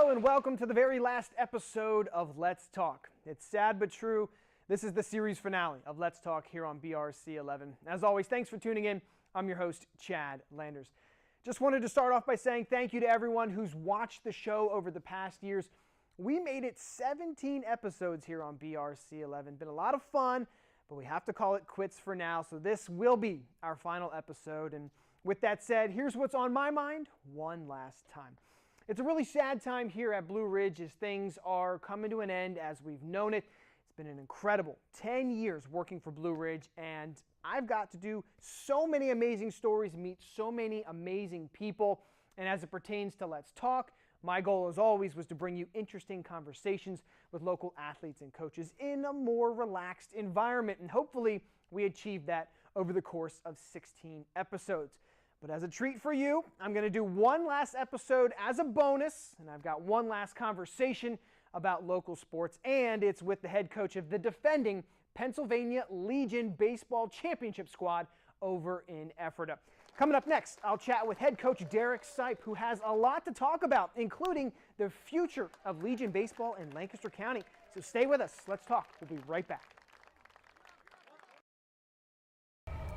Hello and welcome to the very last episode of Let's Talk. It's sad but true. This is the series finale of Let's Talk here on BRC 11. As always, thanks for tuning in. I'm your host, Chad Landers. Just wanted to start off by saying thank you to everyone who's watched the show over the past years. We made it 17 episodes here on BRC 11. Been a lot of fun, but we have to call it quits for now. So this will be our final episode. And with that said, here's what's on my mind one last time. It's a really sad time here at Blue Ridge as things are coming to an end as we've known it. It's been an incredible 10 years working for Blue Ridge, and I've got to do so many amazing stories, meet so many amazing people. And as it pertains to Let's Talk, my goal as always was to bring you interesting conversations with local athletes and coaches in a more relaxed environment. And hopefully we achieved that over the course of 16 episodes. But as a treat for you, I'm going to do one last episode as a bonus, and I've got one last conversation about local sports, and it's with the head coach of the defending Pennsylvania Legion Baseball Championship squad over in Ephrata. Coming up next, I'll chat with head coach Derek Sipe, who has a lot to talk about, including the future of Legion Baseball in Lancaster County. So stay with us. Let's talk. We'll be right back.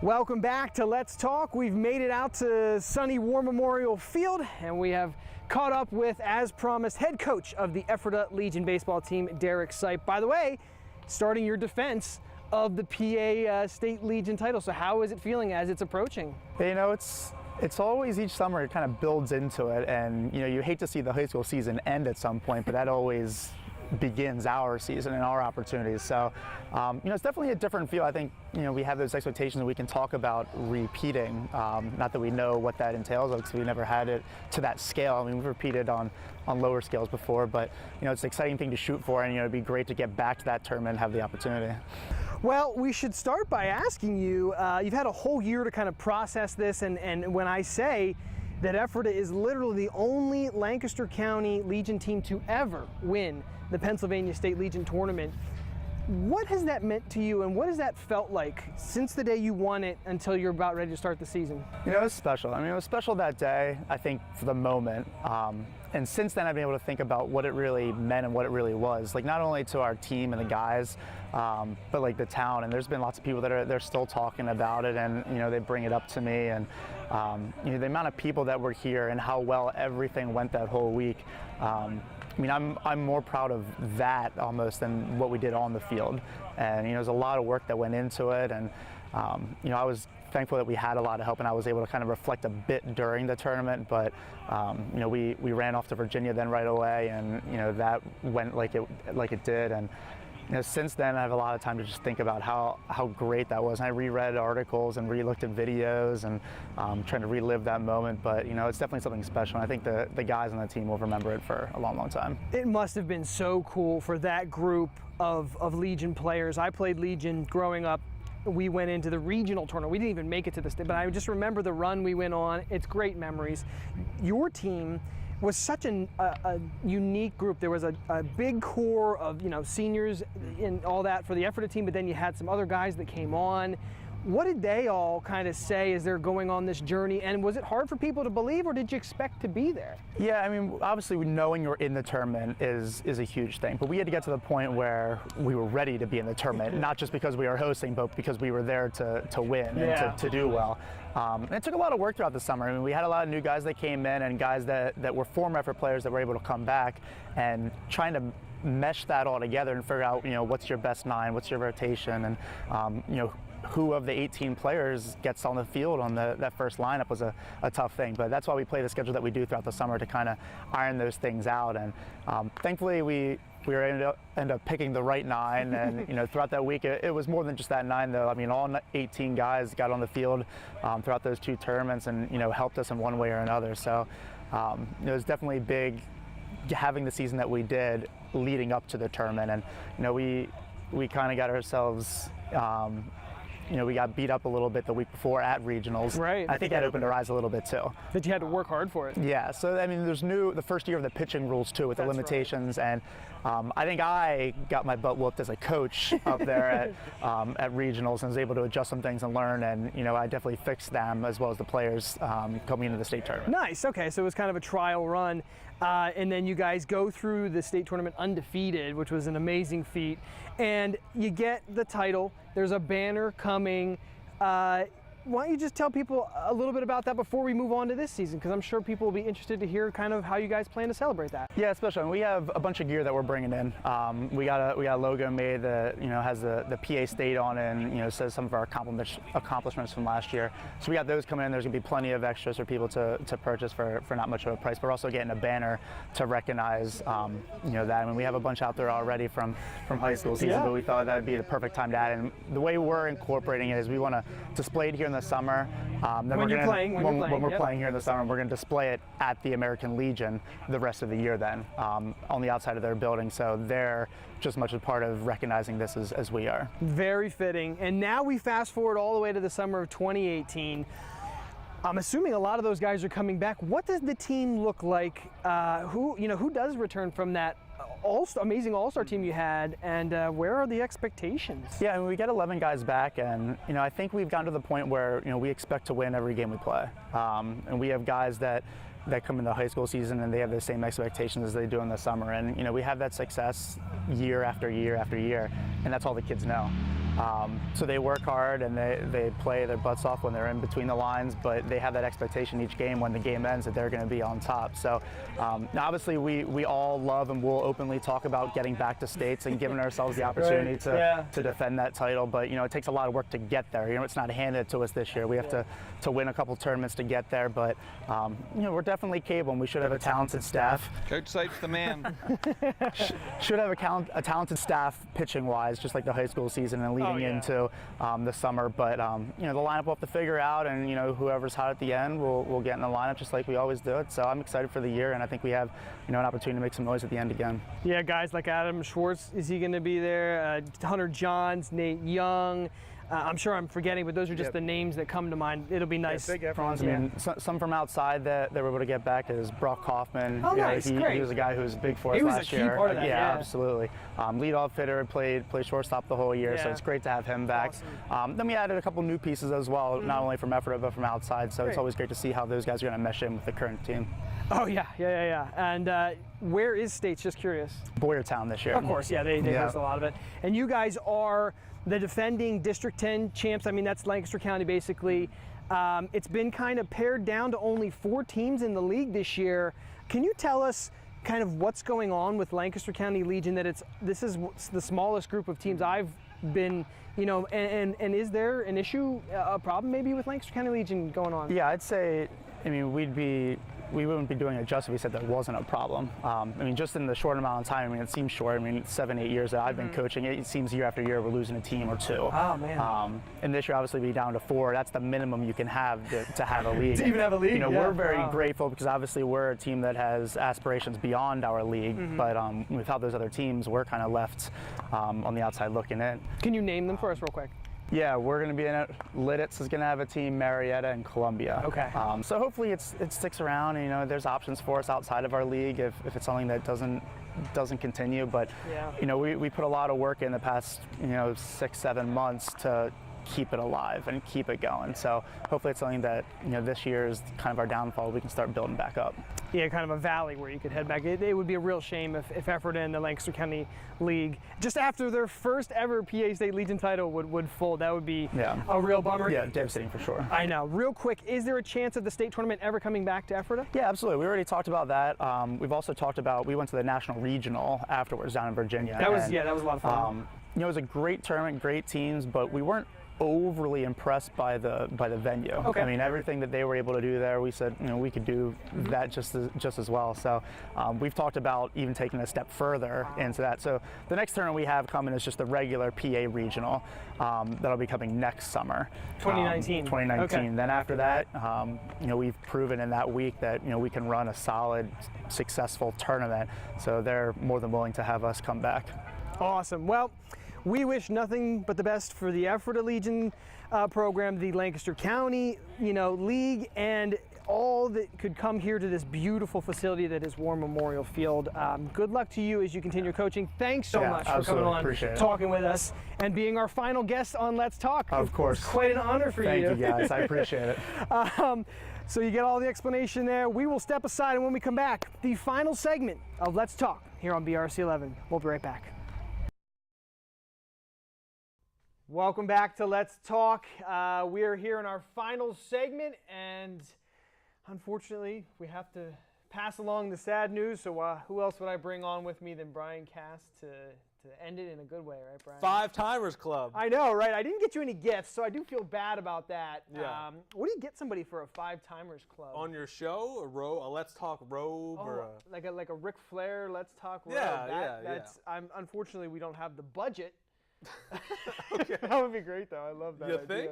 Welcome back to Let's Talk. We've made it out to sunny War Memorial Field, and we have caught up with, as promised, head coach of the Ephrata Legion baseball team, Derek Sipe. By the way, starting your defense of the PA State Legion title. So how is it feeling as it's approaching? You know, it's always each summer it kind of builds into it, and you know, you hate to see the high school season end at some point, but that always begins our season and our opportunities. So, you know, it's definitely a different feel. I think, you know, we have those expectations that we can talk about repeating. Not that we know what that entails, because we never had it to that scale. I mean, we've repeated on lower scales before, but, you know, it's an exciting thing to shoot for, and, you know, it'd be great to get back to that tournament and have the opportunity. Well, we should start by asking you, you've had a whole year to kind of process this, and when I say that Ephrata is literally the only Lancaster County Legion team to ever win the Pennsylvania State Legion tournament, what has that meant to you, and what has that felt like since the day you won it until you're about ready to start the season? You know, it was special. I mean, it was special that day, I think, for the moment. And since then, I've been able to think about what it really meant and what it really was. Like, not only to our team and the guys, but like the town. And there's been lots of people that they're still talking about it, and, you know, they bring it up to me. And, you know, the amount of people that were here and how well everything went that whole week. I mean, I'm more proud of that almost than what we did on the field. And, you know, there's a lot of work that went into it. And, you know, I was thankful that we had a lot of help, and I was able to kind of reflect a bit during the tournament. But, you know, we ran off to Virginia then right away, and, you know, that went like it did. And, you know, since then I have a lot of time to just think about how great that was. And I reread articles and re-looked at videos and trying to relive that moment. But, you know, it's definitely something special. And I think the guys on the team will remember it for a long, long time. It must have been so cool for that group of Legion players. I played Legion growing up. We went into the regional tournament. We didn't even make it to the state, but I just remember the run we went on. It's great memories. Your team was such a unique group. There was a big core of, you know, seniors and all that for the Ephrata team, but then you had some other guys that came on. What did they all kind of say as they're going on this journey? And was it hard for people to believe, or did you expect to be there? Yeah, I mean, obviously knowing you're in the tournament is a huge thing, but we had to get to the point where we were ready to be in the tournament, not just because we were hosting, but because we were there to win and to do well. And it took a lot of work throughout the summer. I mean, we had a lot of new guys that came in, and guys that were former effort players that were able to come back, and trying to mesh that all together and figure out, you know, what's your best nine, what's your rotation, and, you know, who of the 18 players gets on the field on that first lineup was a tough thing. But that's why we play the schedule that we do throughout the summer, to kind of iron those things out. And thankfully we were end up picking the right nine. And, you know, throughout that week, it was more than just that nine, though. I mean, all 18 guys got on the field throughout those two tournaments, and, you know, helped us in one way or another. So it was definitely big having the season that we did leading up to the tournament. And, you know, we kind of got ourselves you know, we got beat up a little bit the week before at regionals. Right. I think that opened our eyes a little bit too. That you had to work hard for it. Yeah. So I mean, there's the first year of the pitching rules too, with the limitations, right. And I think I got my butt whooped as a coach up there at regionals, and was able to adjust some things and learn. And, you know, I definitely fixed them as well as the players coming into the state tournament. Nice. Okay. So it was kind of a trial run. and then you guys go through the state tournament undefeated, which was an amazing feat, and you get the title. There's a banner coming. Why don't you just tell people a little bit about that before we move on to this season? Because I'm sure people will be interested to hear kind of how you guys plan to celebrate that. Yeah, especially we have a bunch of gear that we're bringing in. We got a logo made that has the PA state on it, and says some of our accomplishments from last year. So we got those coming in. There's gonna be plenty of extras for people to purchase for not much of a price. But we're also getting a banner to recognize that. I mean, we have a bunch out there already from high school season, but we thought that'd be the perfect time to add. And the way we're incorporating it is we want to display it here in the summer. Then when we're playing here in the summer, we're going to display it at the American Legion the rest of the year then, on the outside of their building. So they're just as much a part of recognizing this as we are. Very fitting. And now we fast forward all the way to the summer of 2018. I'm assuming a lot of those guys are coming back. What does the team look like? Who does return from that amazing All-Star team you had, and where are the expectations? Yeah, I mean, we get 11 guys back, and I think we've gotten to the point where we expect to win every game we play, and we have guys that come into high school season and they have the same expectations as they do in the summer, and we have that success year after year after year, and that's all the kids know. So they work hard and they play their butts off when they're in between the lines, but they have that expectation each game when the game ends that they're going to be on top. So now obviously we all love and will openly talk about getting back to states and giving ourselves the opportunity to defend that title, but it takes a lot of work to get there. It's not handed to us this year. We have to win a couple tournaments to get there, but we're definitely capable, and we should have a talented staff. Coach Sipe's the man. Should have a talented staff pitching wise, just like the high school season and leading into the summer, but the lineup we'll have to figure out, and whoever's hot at the end will get in the lineup just like we always do it. So I'm excited for the year, and I think we have an opportunity to make some noise at the end again. Yeah, guys like Adam Schwartz, is he going to be there? Hunter Johns, Nate Young. I'm sure I'm forgetting, but those are just the names that come to mind. It'll be nice. Big efforts. I mean, some from outside that they were able to get back is Brock Kaufman. Oh, nice. He was a guy who was big for us last year. He was a key part of that. Yeah, absolutely. Leadoff hitter, played shortstop the whole year, so it's great to have him back. Awesome. Then we added a couple new pieces as well, not only from Ephrata but from outside. So it's always great to see how those guys are going to mesh in with the current team. Oh yeah. And where is States? Just curious. Boyertown this year. Of course, they host a lot of it. And you guys are the defending District 10 champs. I mean, that's Lancaster County basically. It's been kind of pared down to only 4 teams in the league this year. Can you tell us kind of what's going on with Lancaster County Legion, that this is the smallest group of teams I've been, and is there an issue, a problem maybe with Lancaster County Legion going on? Yeah, I'd say, we wouldn't be doing it justice if we said that wasn't a problem. Just in the short amount of time, it seems short. 7, 8 years that I've been coaching, it seems year after year we're losing a team or 2. Oh, man. And this year, obviously, be down to 4. That's the minimum you can have to have a league. To even have a league? We're very grateful because obviously we're a team that has aspirations beyond our league, but without those other teams, we're kind of left on the outside looking in. Can you name them for us real quick? Yeah, we're going to be in it. Lidditz is going to have a team, Marietta, and Columbia. Okay. So hopefully it sticks around. There's options for us outside of our league if it's something that doesn't continue. But we put a lot of work in the past 6, 7 months to keep it alive and keep it going. So hopefully it's something that this year is kind of our downfall. We can start building back up. Yeah, kind of a valley where you could head back. It would be a real shame if Ephrata and the Lancaster County League, just after their first ever PA State Legion title, would fold. That would be a real bummer. Yeah, devastating for sure. I know. Real quick, is there a chance of the state tournament ever coming back to Ephrata? Yeah, absolutely. We already talked about that. We've also talked about, we went to the National Regional afterwards down in Virginia. That was a lot of fun. It was a great tournament, great teams, but we weren't overly impressed by the venue. Okay. Everything that they were able to do there, we said we could do that just as well. So we've talked about even taking a step further into that. So the next tournament we have coming is just the regular PA regional that'll be coming next summer. 2019. Okay. Then after that, we've proven in that week that we can run a solid, successful tournament. So they're more than willing to have us come back. Awesome. Well, we wish nothing but the best for the Ephrata Legion program, the Lancaster County, League, and all that could come here to this beautiful facility that is War Memorial Field. Good luck to you as you continue coaching. Thanks so much for coming on, talking with us, and being our final guest on Let's Talk. Of course. It's quite an honor for you. Thank you, guys. I appreciate it. So you get all the explanation there. We will step aside, and when we come back, the final segment of Let's Talk here on BRC 11. We'll be right back. Welcome back to Let's Talk. We are here in our final segment, and unfortunately, we have to pass along the sad news. So who else would I bring on with me than Bryan Kast to end it in a good way, right, Bryan? 5-timers club. I know, right? I didn't get you any gifts, so I do feel bad about that. Yeah. What do you get somebody for a 5-timers club? On your show, a Let's Talk robe, or a... like a Ric Flair Let's Talk robe. That's unfortunately, we don't have the budget. Okay. That would be great, though. I love that idea. Think?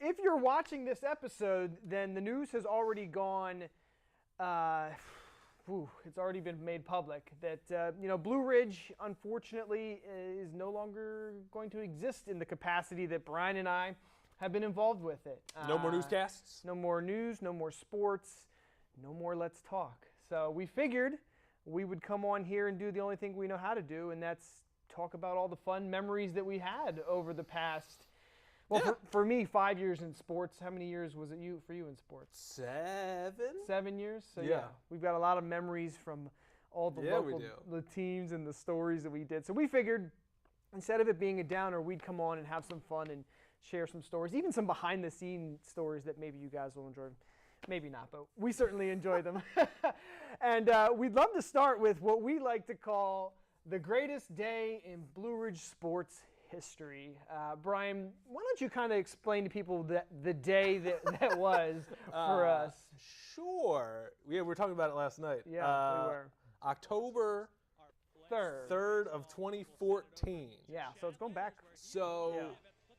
If you're watching this episode, then the news has already gone. It's already been made public that Blue Ridge, unfortunately, is no longer going to exist in the capacity that Bryan and I have been involved with it. No more newscasts? No more news, no more sports, no more Let's Talk. So we figured we would come on here and do the only thing we know how to do, and that's talk about all the fun memories that we had over the past. Well, for me, 5 years in sports. How many years was it for you in sports? 7. 7 years? So yeah. We've got a lot of memories from all the local the teams and the stories that we did. So we figured instead of it being a downer, we'd come on and have some fun and share some stories, even some behind-the-scenes stories that maybe you guys will enjoy. Maybe not, but we certainly enjoy them. And we'd love to start with what we like to call the greatest day in Blue Ridge sports history. Bryan, why don't you kind of explain to people the day that was for us? Sure. Yeah, we were talking about it last night. Yeah, we were. October 3rd of 2014. Yeah, so it's going back. So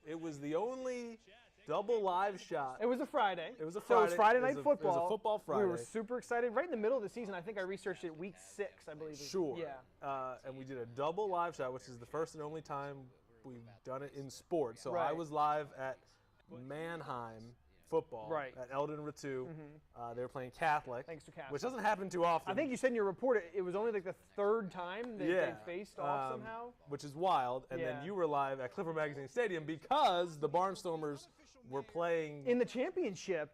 it was the only double live shot. It was a Friday. It was a Friday. So it was Friday night football. It was a football Friday. We were super excited. Right in the middle of the season, I think I researched it week 6, I believe. Sure. Yeah. And we did a double live shot, which is the first and only time we've done it in sports. So Right. I was live at Mannheim football at Eldon Ratu. They were playing Catholic. Thanks to Catholic. Which doesn't happen too often. I think you said in your report it was only like the 3rd time that they faced off somehow. Which is wild. And then you were live at Clipper Magazine Stadium because the Barnstormers were playing in the championship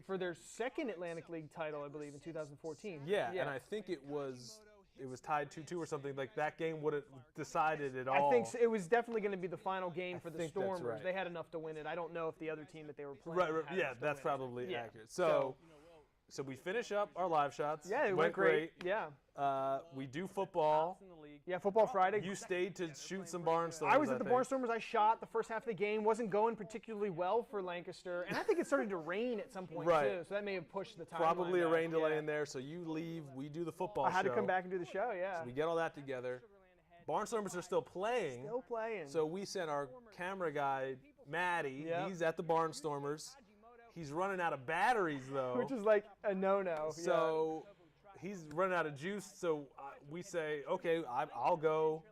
for their 2nd Atlantic League title, I believe, in 2014. Yeah, and I think it was tied 2-2 or something. Like that game would have decided it all. I think so. It was definitely going to be the final game for the Stormers. That's right. They had enough to win it. I don't know if the other team that they were playing. Right. Yeah, that's probably accurate. So we finish up our live shots. Yeah, it went great. Yeah. We do football. Yeah, football Friday. You stayed to shoot some Barnstormers. I was at the Barnstormers. I shot the first half of the game. Wasn't going particularly well for Lancaster. And I think it started to rain at some point, too. So that may have pushed the timeline. Probably a rain delay in there. So you leave. We do the football show. I had to come back and do the show, yeah. So we get all that together. Barnstormers are still playing. Still playing. So we sent our camera guy, Maddie. Yep. He's at the Barnstormers. He's running out of batteries, though. Which is like a no-no. So he's running out of juice. So we say, okay, I'll go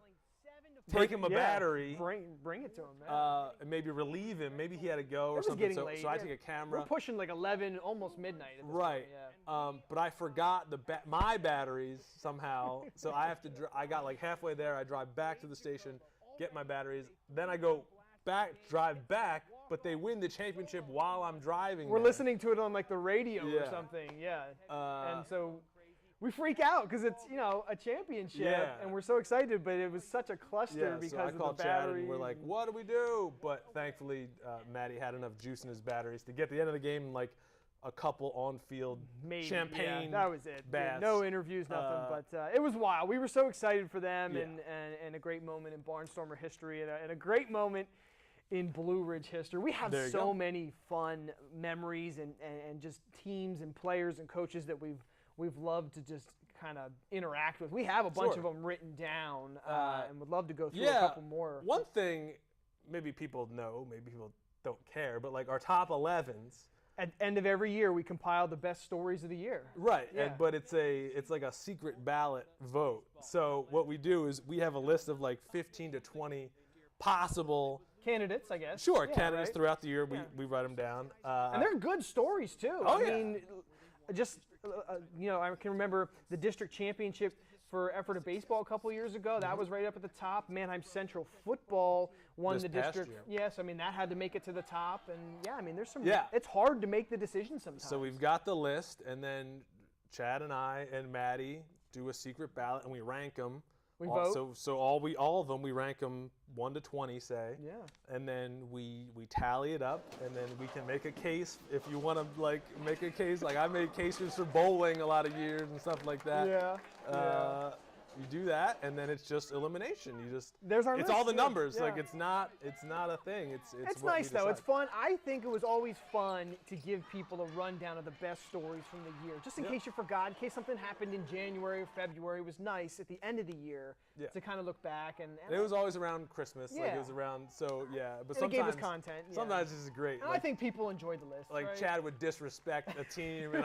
take him a battery. Bring it to him, man. And maybe relieve him. Maybe he had to go or something. So I take a camera. We're pushing like 11, almost midnight at this point, yeah. But I forgot my batteries somehow. So I have to. I got like halfway there. I drive back to the station, get my batteries. Then I go drive back. But they win the championship while I'm driving. We're listening to it on like the radio or something, and so we freak out because it's a championship, and we're so excited. But it was such a cluster because so I of called the battery. Chad and we're like, what do we do? But thankfully, Maddie had enough juice in his batteries to get to the end of the game in like a couple on-field champagne. Yeah, that was it. Baths. No interviews, nothing. But it was wild. We were so excited for them, and a great moment in Barnstormer history, and a great moment in Blue Ridge history. We have so many fun memories and just teams and players and coaches that we've loved to just kind of interact with. We have a bunch of them written down and would love to go through a couple more. One thing maybe people know, maybe people don't care, but like our top 11s. At the end of every year, we compile the best stories of the year. Right, but it's like a secret ballot vote. So what we do is we have a list of like 15 to 20 possible candidates, I guess. Sure, Yeah, candidates right? throughout the year, we write them down. And they're good stories too. Oh, I yeah. mean, just I can remember the district championship for effort of baseball a couple years ago. That was right up at the top. Manheim Central football won This the past district. year. Yes, I mean that had to make it to the top. And yeah, I mean there's some. Yeah. It's hard to make the decision sometimes. So we've got the list, and then Chad and I and Maddie do a secret ballot, and we rank them. We vote. So all of them, we rank them 1 to 20, say. Yeah. And then we tally it up, and then we can make a case if you want to make a case. Like I made cases for bowling a lot of years and stuff like that. Yeah. You do that, and then it's just elimination. There's our It's list, all the yeah, numbers. yeah. Like it's not a thing. It's It's what nice we though. It's decide. fun. I think it was always fun to give people a rundown of the best stories from the year, just in case you forgot, in case something happened in January or February. It was nice at the end of the year to kind of look back and It was always around Christmas. Like Yeah. it was around. So yeah, but and it sometimes gave us content. Yeah. sometimes this is great. And I think people enjoyed the list. like right? Chad would disrespect a team, and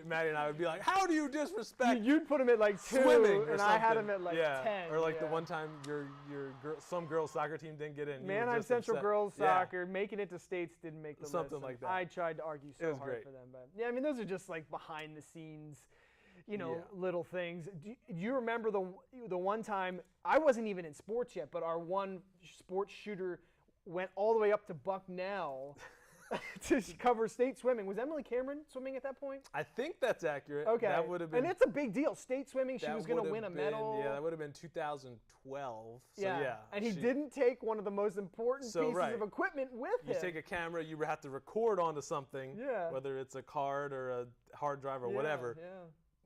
Maddie and I would be like, "How do you disrespect You'd put him at like 2, swimming?" Or and something. I had him at like yeah. 10. Or like the yeah. one time some girls soccer team didn't get in. You were Manheim just Central upset. girls Yeah. soccer making it to states didn't make the Something list. like that. I tried to argue so was hard great. for them, but yeah, I mean those are just like behind the scenes, Yeah. little things. Do you remember the one time I wasn't even in sports yet, but our one sports shooter went all the way up to Bucknell to cover state swimming. Was Emily Cameron swimming at that point? I think that's accurate. Okay, That would have been. and it's a big deal. State swimming, she that was going to would win a have medal. been- Yeah, that would have been 2012. So yeah. and he she- didn't take one of the most important So, pieces right. of equipment with You him. take a camera, you have to record onto something, Yeah. whether it's a card or a hard drive or Yeah, whatever. Yeah.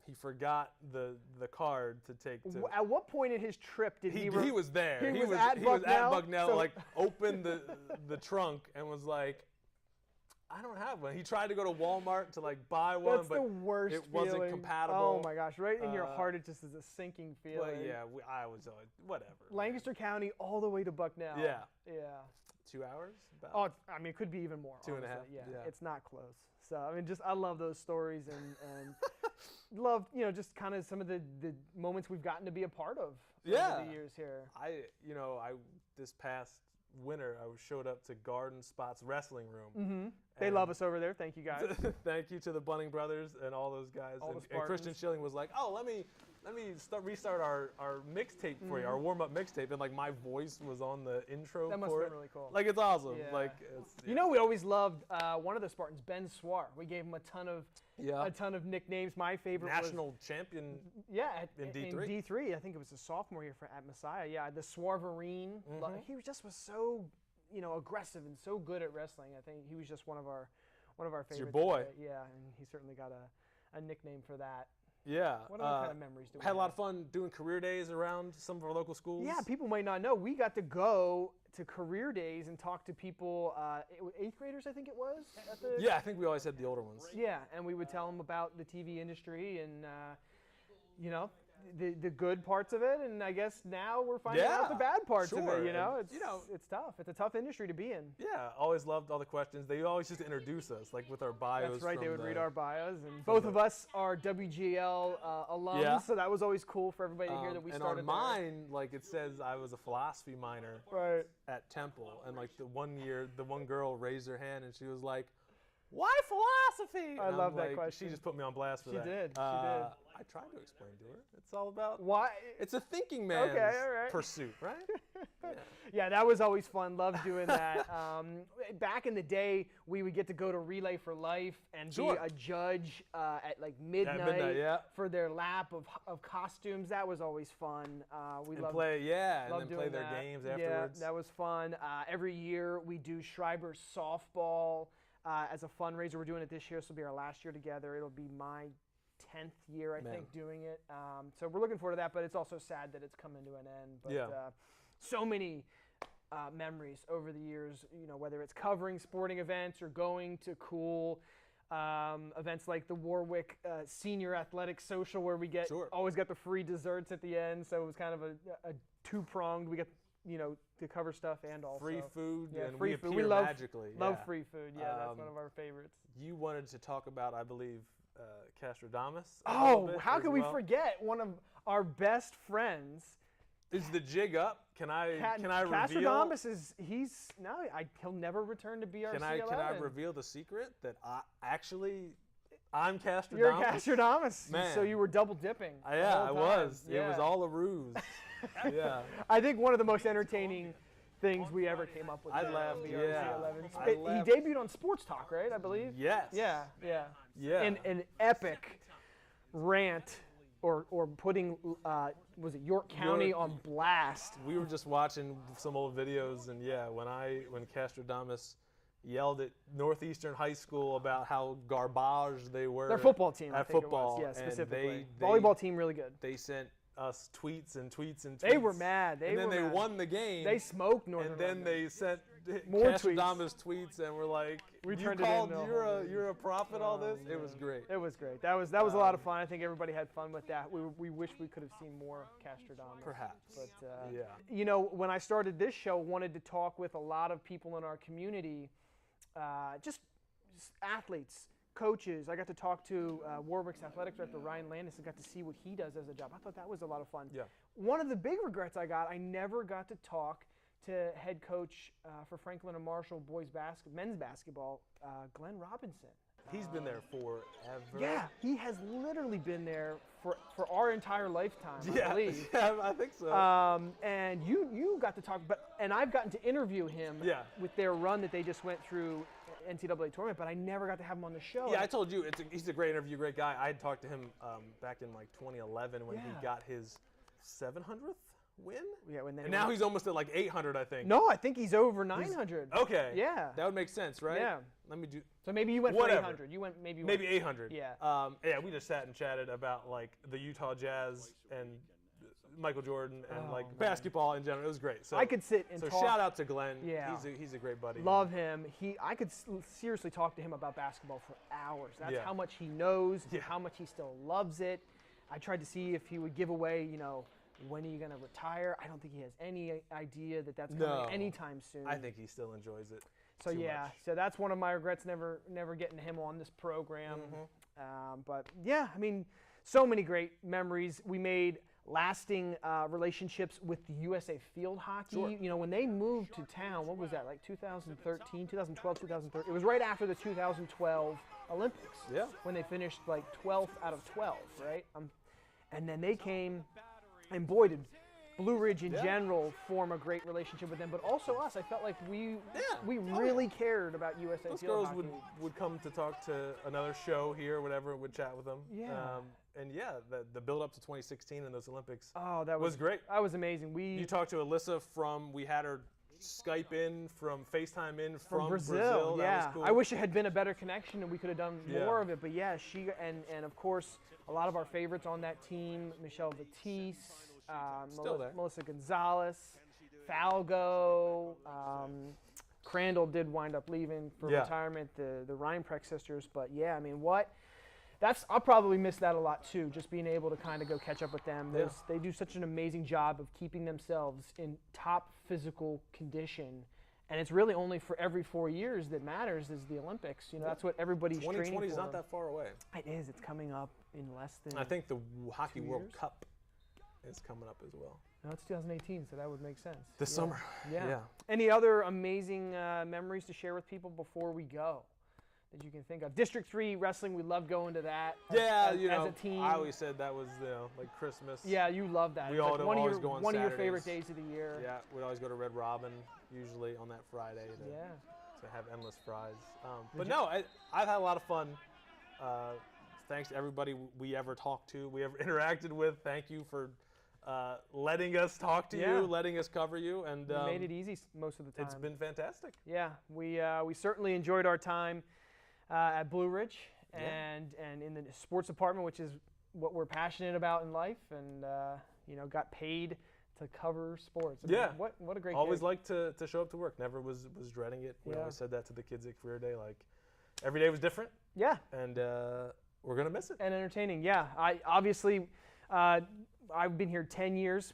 He forgot the card to take to. At what point in his trip did He he? was there. he was at at Bucknell, Bucknell, so- like opened the trunk and was like, I don't have one. He tried to go to Walmart to like buy one, That's but the worst it wasn't feeling. compatible. Oh my gosh! Right in your Uh, heart, it just is a sinking feeling. But yeah, I was whatever. Lancaster County all the way to Bucknell. Yeah. Yeah. 2 hours. About. Oh, I mean, it could be even more. 2.5, honestly. Yeah. yeah. It's not close. So I mean, I love those stories and love just kind of some of the moments we've gotten to be a part of over the years here. I this past winter I showed up to Garden Spot's wrestling room. Mm-hmm. They And- love us over there. Thank you guys. Thank you to the Bunning brothers and all those guys. All the And Christian Spartans. Schilling was like, "Oh, let me restart our mixtape for you, our warm up mixtape," and like my voice was on the intro. Mm-hmm. That must for have been it. really cool. Like it's awesome. Yeah. Like it's, You know, we always loved one of the Spartans, Ben Swar. We gave him a ton of nicknames. My favorite national champion. in D3. D3. I think it was a sophomore year at Messiah. Yeah, the Swarverine. He just was so aggressive and so good at wrestling. I think he was just one of our favorites. It's your boy. Yeah, and he certainly got a nickname for that. Yeah. What other kind of memories do we Had a lot have? of fun doing career days around some of our local schools. Yeah, people might not know. We got to go to career days and talk to people, 8th graders, I think it was. At the, Yeah, I think we always had the older ones. Yeah, and we would tell them about the TV industry and, the good parts of it. And I guess now we're finding out the bad parts of sure. it. And, It's tough. It's a tough industry to be in. Yeah, always loved all the questions. They always just introduce us, like with our bios. That's right. They would from read the- our bios, and both of us are WGL alums, Yeah. so that was always cool for everybody to hear that we and started on mine, like it says, I was a philosophy minor there. Right. at Temple, and like the one year, the one girl raised her hand and she was like, "Why philosophy?" I And love I'm that like, question. She just put me on blast for She that. did, she Uh, did. I tried to explain to her. It's all about. Why? It's a thinking man's Okay, all right. pursuit, right? Yeah. Yeah, that was always fun. Loved doing that. Back in the day, we would get to go to Relay for Life and Sure. be a judge at like midnight, yeah. for their lap of costumes. That was always fun. We And loved play, and loved then play doing their that. games Yeah, afterwards. that was fun. Every year we do Schreiber softball as a fundraiser. We're doing it this year. This will be our last year together. It'll be my 10th year, I think, doing it. So we're looking forward to that, but it's also sad that it's coming to an end. But Yeah. so many memories over the years, whether it's covering sporting events or going to cool events like the Warwick Senior Athletic Social, where we always got the free desserts at the end. So it was kind of a two-pronged. We get to cover stuff and also Free food, Yeah, and free we food. appear We love magically. love yeah. free food. Yeah, that's one of our favorites. You wanted to talk about, I believe, Castradamus. Oh, how could we forget one of our best friends, Is the jig up? Can I reveal? Castradamus he'll never return to BRC 11. Can I reveal the secret that I'm Castradamus? You're Castradamus. Man. So you were double dipping. I was. Yeah. It was all a ruse. Yeah. I think one of the most entertaining things we ever came up with. I laughed. BRC 11. He debuted on Sports Talk, right? I believe. Yes. Yeah. Yeah. An epic rant, or putting was it York County on blast? We were just watching some old videos, and when Castradamus yelled at Northeastern High School about how garbage they were. Their football team. At football. Yeah, specifically. They volleyball team really good. They sent us tweets and tweets and tweets. They were mad. They won the game. They smoked Northern. And then they sent more Castradamus tweets and were like, you're a prophet, all this? It was great. It was great. That was a lot of fun. I think everybody had fun with that. We wish we could have seen more Castradamus. Perhaps. But when I started this show, wanted to talk with a lot of people in our community, just athletes, coaches. I got to talk to Warwick's athletic director, Ryan Landis, and got to see what he does as a job. I thought that was a lot of fun. Yeah. One of the big regrets I never got to talk to head coach for Franklin and Marshall men's basketball, Glenn Robinson. He's been there forever. Yeah, he has literally been there for our entire lifetime, I believe. Yeah, I think so. And you got to talk, and I've gotten to interview him with their run that they just went through NCAA tournament, but I never got to have him on the show. Yeah, I told you, he's a great interview, great guy. I had talked to him back in like 2011 when he got his 700th win? Yeah, and now he's almost at like 800, I think. No, I think he's over 900. Okay. Yeah. That would make sense, right? Yeah. Let me do. So maybe you went for 800. You went maybe 800. Yeah. Yeah, we just sat and chatted about like the Utah Jazz and Michael Jordan and basketball in general. It was great. So I could sit and talk. So shout out to Glenn. Yeah. He's a great buddy. Love him. I could seriously talk to him about basketball for hours. That's how much he knows, how much he still loves it. I tried to see if he would give away, when are you going to retire? I don't think he has any idea that that's coming anytime soon. I think he still enjoys it. So so that's one of my regrets, never getting him on this program. But yeah, I mean, so many great memories. We made lasting relationships with the USA Field Hockey. Sure. When they moved to town, what was that, like 2013, 2012, 2013? It was right after the 2012 Olympics. Yeah. When they finished like 12th out of 12, right? And then they came, and boy, did Blue Ridge in general form a great relationship with them, but also us. I felt like we really cared about USA Those Field girls Hockey. would come to talk to another show here, whatever, would chat with them. Yeah. And the build up to 2016 and those Olympics that was great. That was amazing. You talked to Alyssa we had her Skype in, FaceTime in from Brazil. That was cool. I wish it had been a better connection and we could have done more of it. But yeah, she and of course a lot of our favorites on that team, Michelle Batiste, Melissa Gonzalez, Falgo, Crandall did wind up leaving for retirement, the Reinprecht sisters. But yeah, I mean, I'll probably miss that a lot too, just being able to kind of go catch up with them. Yeah. They do such an amazing job of keeping themselves in top physical condition. And it's really only for every 4 years that matters is the Olympics. That's what everybody's training for. 2020 is not that far away. It is. It's coming up in less than I think the Hockey World years? Cup is coming up as well. No, it's 2018, so that would make sense. This summer. Yeah. Any other amazing memories to share with people before we go that you can think of? District 3 wrestling, we love going to that. As a team. I always said that was like Christmas. Yeah, you love that. We it's always go on one of your Saturdays. favorite days of the year. Yeah, we'd always go to Red Robin, usually on that Friday to have endless fries. But no, I've had a lot of fun. Thanks to everybody we ever talked to, we ever interacted with. Thank you for letting us talk to you, letting us cover you, and we made it easy most of the time. It's been fantastic. Yeah, we certainly enjoyed our time at Blue Ridge and in the sports department, which is what we're passionate about in life, and got paid to cover sports. I mean, what a great Always gig. liked to show up to work. Never was dreading it. We always said that to the kids at Career Day. Like every day was different. Yeah. And we're gonna miss it. And entertaining. Yeah. I've been here 10 years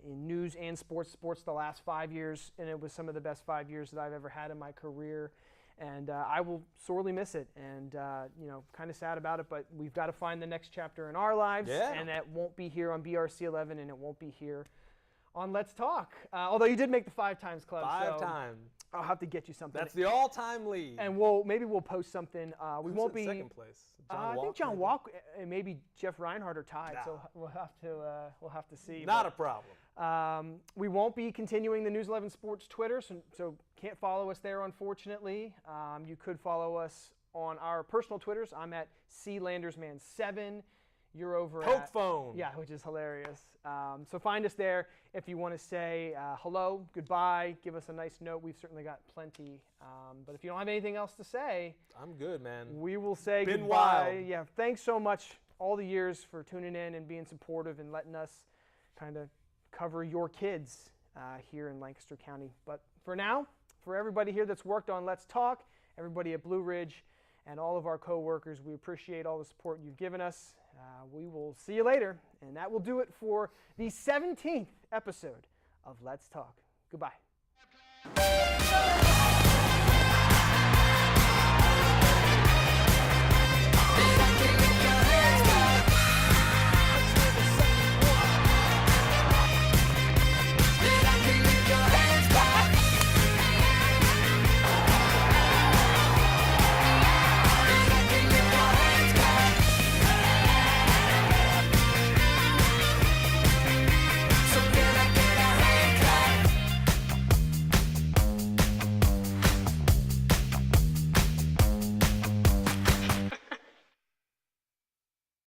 in news and sports the last 5 years, and it was some of the best 5 years that I've ever had in my career. And I will sorely miss it, and kind of sad about it. But we've got to find the next chapter in our lives, and that won't be here on BRC 11, and it won't be here on Let's Talk. Although you did make the 5 times club. 5 so times. I'll have to get you something. That's the all-time lead. And maybe we'll post something. We won't be second place. I think John Walk and maybe Jeff Reinhardt are tied. Nah. So we'll have to see. Not a problem. We won't be continuing the News 11 Sports Twitter, so can't follow us there, unfortunately. You could follow us on our personal Twitters. I'm at CLandersman7. You're over Poke at phone. Yeah, which is hilarious. So find us there if you want to say hello, goodbye, give us a nice note. We've certainly got plenty. But if you don't have anything else to say, I'm good, man. we will say Been goodbye. wild. Yeah, thanks so much all the years for tuning in and being supportive and letting us kind of cover your kids here in Lancaster County. But for now, for everybody here that's worked on Let's Talk, everybody at Blue Ridge, and all of our co-workers, we appreciate all the support you've given us. We will see you later, and that will do it for the 17th episode of Let's Talk. Goodbye.